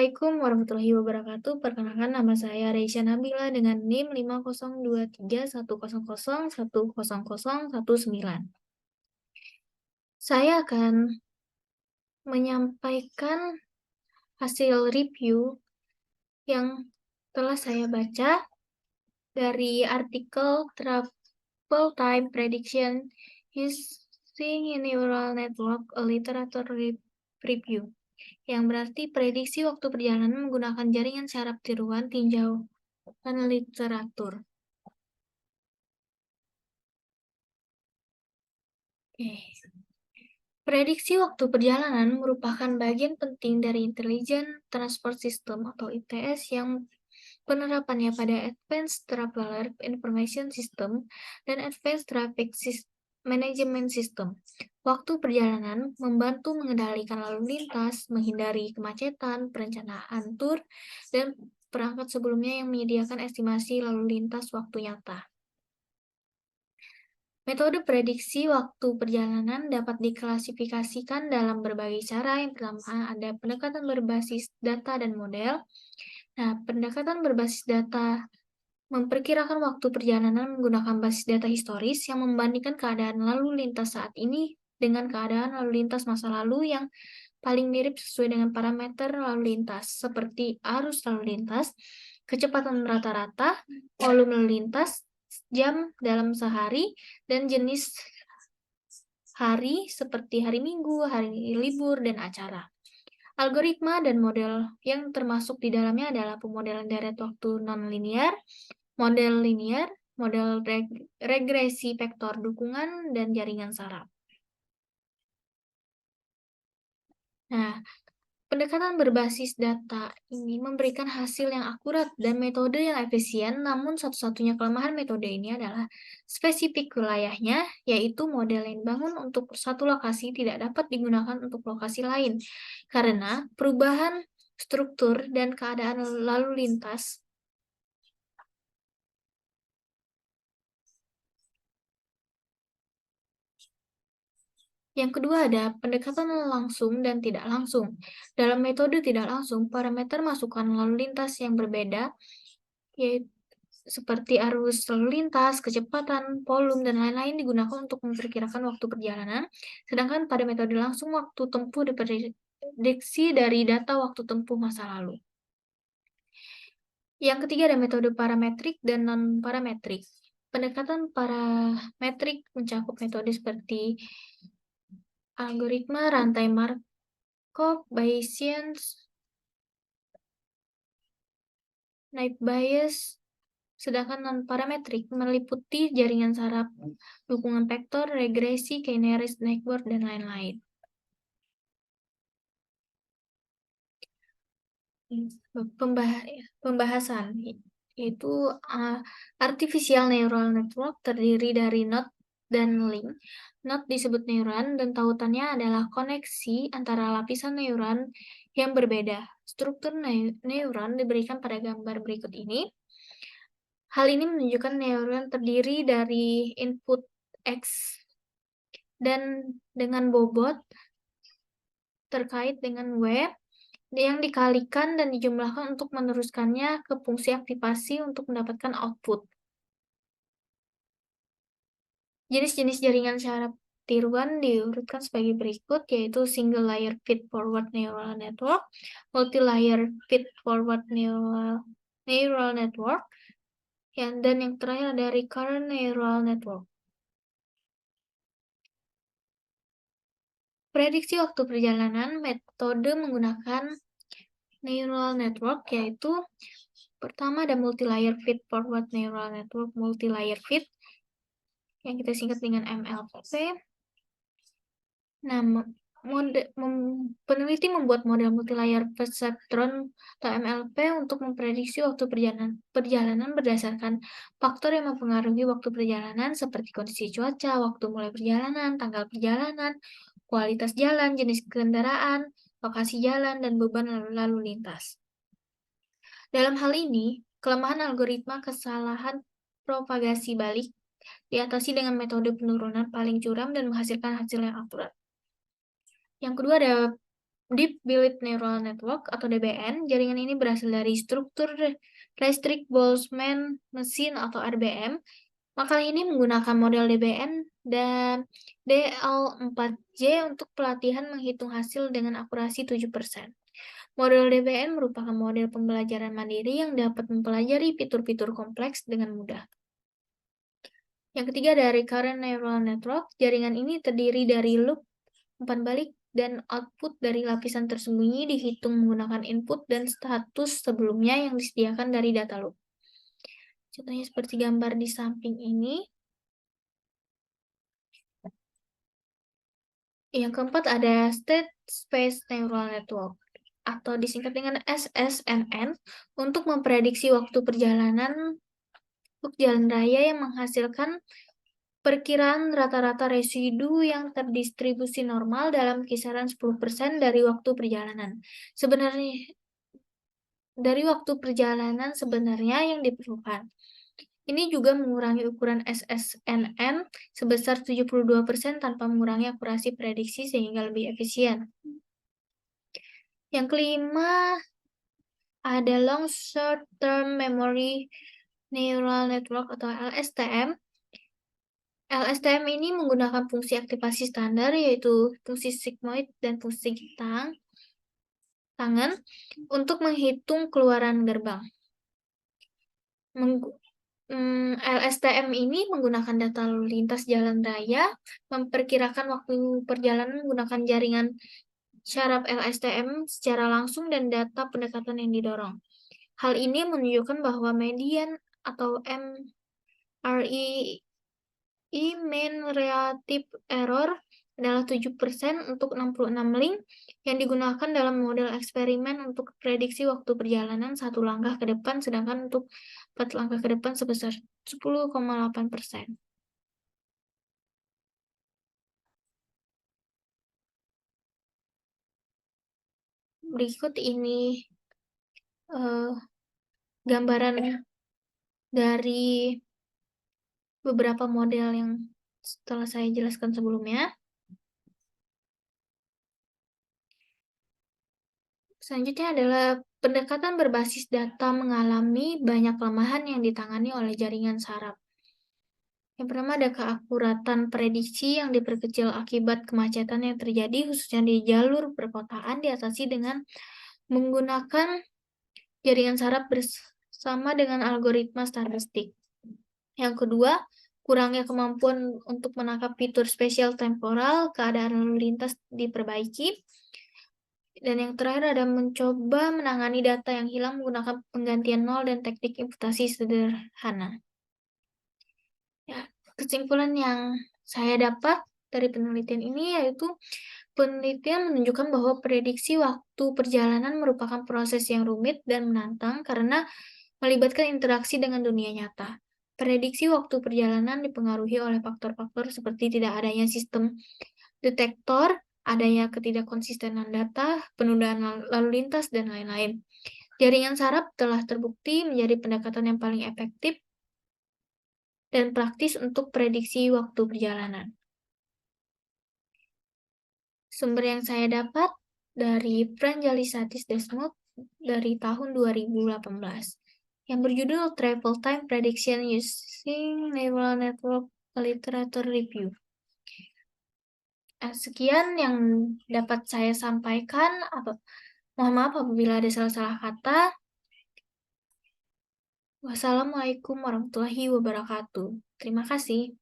Assalamualaikum warahmatullahi wabarakatuh. Perkenalkan nama saya Reisha Nabila dengan NIM 5023100100019. Saya akan menyampaikan hasil review yang telah saya baca dari artikel Travel Time Prediction Using Neural Network, a Literature Review, yang berarti prediksi waktu perjalanan menggunakan jaringan saraf tiruan tinjauan literatur. Prediksi waktu perjalanan merupakan bagian penting dari Intelligent Transport System atau ITS yang penerapannya pada Advanced Traveler Information System dan Advanced Traffic Management System. Waktu perjalanan membantu mengendalikan lalu lintas, menghindari kemacetan, perencanaan tur, dan perangkat sebelumnya yang menyediakan estimasi lalu lintas waktu nyata. Metode prediksi waktu perjalanan dapat diklasifikasikan dalam berbagai cara. Yang pertama ada pendekatan berbasis data dan model. Nah, pendekatan berbasis data memperkirakan waktu perjalanan menggunakan basis data historis yang membandingkan keadaan lalu lintas saat ini dengan keadaan lalu lintas masa lalu yang paling mirip sesuai dengan parameter lalu lintas, seperti arus lalu lintas, kecepatan rata-rata, volume lalu lintas, jam dalam sehari, dan jenis hari seperti hari Minggu, hari libur, dan acara. Algoritma dan model yang termasuk di dalamnya adalah pemodelan deret waktu non-linear, model linear, model regresi vektor dukungan, dan jaringan saraf. Nah, pendekatan berbasis data ini memberikan hasil yang akurat dan metode yang efisien, namun satu-satunya kelemahan metode ini adalah spesifik wilayahnya, yaitu model yang dibangun untuk satu lokasi tidak dapat digunakan untuk lokasi lain, karena perubahan struktur dan keadaan lalu lintas. Yang kedua ada pendekatan langsung dan tidak langsung. Dalam metode tidak langsung, parameter masukan lalu lintas yang berbeda, yaitu seperti arus lalu lintas, kecepatan, volume, dan lain-lain digunakan untuk memperkirakan waktu perjalanan, sedangkan pada metode langsung waktu tempuh diprediksi dari data waktu tempuh masa lalu. Yang ketiga ada metode parametrik dan non-parametrik. Pendekatan parametrik mencakup metode seperti algoritma rantai Markov, Bayesian, naive Bayes, sedangkan non-parametrik meliputi jaringan saraf, dukungan vektor, regresi, K-nearest network, dan lain-lain. Pembahasan yaitu artificial neural network terdiri dari node dan link. Node disebut neuron dan tautannya adalah koneksi antara lapisan neuron yang berbeda. Struktur neuron diberikan pada gambar berikut ini. Hal ini menunjukkan neuron terdiri dari input X dan dengan bobot terkait dengan W yang dikalikan dan dijumlahkan untuk meneruskannya ke fungsi aktivasi untuk mendapatkan output. Jenis-jenis jaringan saraf tiruan diurutkan sebagai berikut, yaitu single layer feed-forward neural network, multi-layer feed-forward neural network, dan yang terakhir ada recurrent neural network. Prediksi waktu perjalanan metode menggunakan neural network, yaitu pertama ada multi-layer feed-forward neural network, multi-layer feed, yang kita singkat dengan MLP. Nah, peneliti membuat model multi-layer perceptron atau MLP untuk memprediksi waktu perjalanan berdasarkan faktor yang mempengaruhi waktu perjalanan seperti kondisi cuaca, waktu mulai perjalanan, tanggal perjalanan, kualitas jalan, jenis kendaraan, lokasi jalan, dan beban lalu lintas. Dalam hal ini, kelemahan algoritma kesalahan propagasi balik diatasi dengan metode penurunan paling curam dan menghasilkan hasil yang akurat. Yang kedua ada Deep Belief Neural Network atau DBN. Jaringan ini berasal dari struktur Restrict Boltzmann Machine atau RBM. Makalah ini menggunakan model DBN dan DL4J untuk pelatihan menghitung hasil dengan akurasi 7%. Model DBN merupakan model pembelajaran mandiri yang dapat mempelajari fitur-fitur kompleks dengan mudah. Yang ketiga dari Recurrent Neural Network, jaringan ini terdiri dari loop umpan balik dan output dari lapisan tersembunyi dihitung menggunakan input dan status sebelumnya yang disediakan dari data loop. Contohnya seperti gambar di samping ini. Yang keempat ada State Space Neural Network atau disingkat dengan SSNN untuk memprediksi waktu perjalanan untuk jalan raya yang menghasilkan perkiraan rata-rata residu yang terdistribusi normal dalam kisaran 10% dari waktu perjalanan. Dari waktu perjalanan sebenarnya yang diperlukan. Ini juga mengurangi ukuran SSNN sebesar 72% tanpa mengurangi akurasi prediksi sehingga lebih efisien. Yang kelima ada Long Short Term Memory Neural Network atau LSTM. LSTM ini menggunakan fungsi aktivasi standar yaitu fungsi sigmoid dan fungsi tangan untuk menghitung keluaran gerbang. LSTM ini menggunakan data lalu lintas jalan raya, memperkirakan waktu perjalanan menggunakan jaringan syaraf LSTM secara langsung dan data pendekatan yang didorong. Hal ini menunjukkan bahwa median atau MRE mean relative error adalah 7% untuk 66 link yang digunakan dalam model eksperimen untuk prediksi waktu perjalanan 1 langkah ke depan, sedangkan untuk 4 langkah ke depan sebesar 10,8%. Berikut ini gambaran dari beberapa model yang setelah saya jelaskan sebelumnya. Selanjutnya adalah pendekatan berbasis data mengalami banyak kelemahan yang ditangani oleh jaringan saraf. Yang pertama ada keakuratan prediksi yang diperkecil akibat kemacetan yang terjadi khususnya di jalur perkotaan diatasi dengan menggunakan jaringan saraf bersama dengan algoritma statistik. Yang kedua, kurangnya kemampuan untuk menangkap fitur spesial temporal, keadaan lalu lintas diperbaiki. Dan yang terakhir ada mencoba menangani data yang hilang menggunakan penggantian nol dan teknik imputasi sederhana. Ya, kesimpulan yang saya dapat dari penelitian ini yaitu penelitian menunjukkan bahwa prediksi waktu perjalanan merupakan proses yang rumit dan menantang karena melibatkan interaksi dengan dunia nyata. Prediksi waktu perjalanan dipengaruhi oleh faktor-faktor seperti tidak adanya sistem detektor, adanya ketidakkonsistenan data, penundaan lalu lintas, dan lain-lain. Jaringan saraf telah terbukti menjadi pendekatan yang paling efektif dan praktis untuk prediksi waktu perjalanan. Sumber yang saya dapat dari Pranjalisatis Desmond dari tahun 2018 yang berjudul Travel Time Prediction Using Neural Network Literature Review. Sekian yang dapat saya sampaikan. Mohon maaf apabila ada salah-salah kata. Wassalamualaikum warahmatullahi wabarakatuh. Terima kasih.